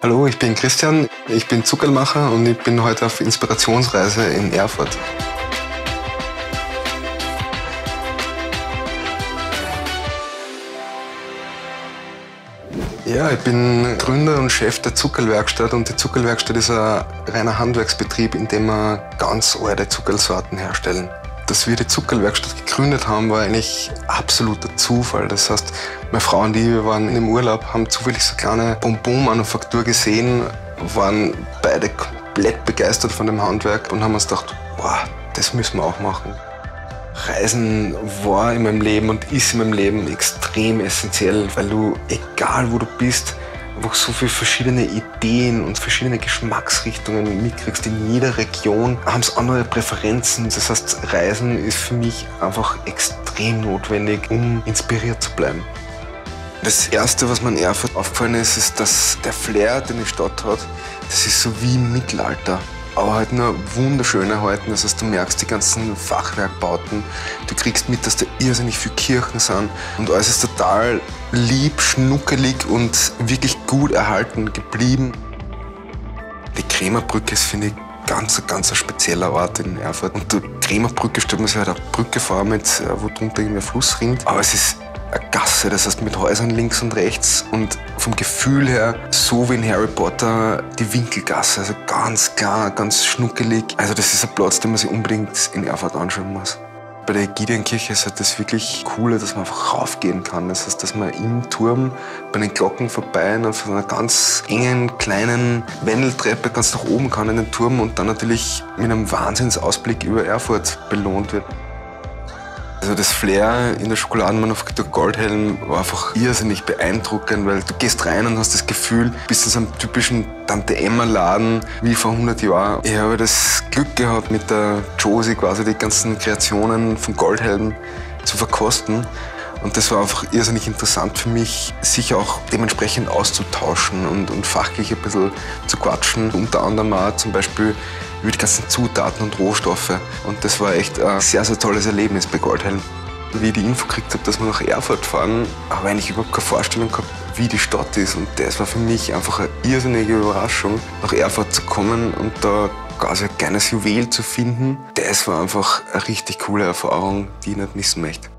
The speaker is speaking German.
Hallo, ich bin Christian, ich bin Zuckerlmacher und ich bin heute auf Inspirationsreise in Erfurt. Ja, ich bin Gründer und Chef der Zuckerlwerkstatt und die Zuckerlwerkstatt ist ein reiner Handwerksbetrieb, in dem wir ganz alte Zuckerlsorten herstellen. Dass wir die Zuckerlwerkstatt gegründet haben, war eigentlich absoluter Zufall. Das heißt, meine Frau und ich, wir waren im Urlaub, haben zufällig so eine kleine Bonbon-Manufaktur gesehen, waren beide komplett begeistert von dem Handwerk und haben uns gedacht, wow, das müssen wir auch machen. Reisen war in meinem Leben und ist in meinem Leben extrem essentiell, weil du, egal wo du bist, einfach so viele verschiedene Ideen und verschiedene Geschmacksrichtungen mitkriegst. In jeder Region haben es andere Präferenzen. Das heißt, Reisen ist für mich einfach extrem notwendig, um inspiriert zu bleiben. Das Erste, was mir in Erfurt aufgefallen ist, ist, dass der Flair, den die Stadt hat, das ist so wie im Mittelalter. Aber halt nur wunderschön erhalten. Das heißt, du merkst die ganzen Fachwerkbauten. Du kriegst mit, dass da irrsinnig viele Kirchen sind. Und alles ist total lieb, schnuckelig und wirklich gut erhalten geblieben. Die Krämerbrücke ist, finde ich, ganz ein spezieller Ort in Erfurt. Und die Krämerbrücke stellt man sich halt eine Brücke vor, wo drunter irgendwie ein Fluss rinnt. Aber es ist eine Gasse, das heißt mit Häusern links und rechts und vom Gefühl her so wie in Harry Potter die Winkelgasse, also ganz klar, ganz schnuckelig. Also das ist ein Platz, den man sich unbedingt in Erfurt anschauen muss. Bei der Ägidienkirche ist halt das wirklich Coole, dass man einfach raufgehen kann. Das heißt, dass man im Turm bei den Glocken vorbei und auf einer ganz engen, kleinen Wendeltreppe ganz nach oben kann in den Turm und dann natürlich mit einem Wahnsinnsausblick über Erfurt belohnt wird. Also das Flair in der Schokoladenmanufaktur Goldhelm war einfach irrsinnig beeindruckend, weil du gehst rein und hast das Gefühl, du bist in so einem typischen Tante-Emma-Laden wie vor 100 Jahren. Ich habe das Glück gehabt, mit der Josie quasi die ganzen Kreationen von Goldhelm zu verkosten. Und das war einfach irrsinnig interessant für mich, sich auch dementsprechend auszutauschen und fachlich ein bisschen zu quatschen. Unter anderem auch zum Beispiel über die ganzen Zutaten und Rohstoffe. Und das war echt ein sehr tolles Erlebnis bei Goldhelm. Wie ich die Info gekriegt habe, dass wir nach Erfurt fahren, habe ich eigentlich überhaupt keine Vorstellung gehabt, wie die Stadt ist. Und das war für mich einfach eine irrsinnige Überraschung, nach Erfurt zu kommen und da quasi ein kleines Juwel zu finden. Das war einfach eine richtig coole Erfahrung, die ich nicht missen möchte.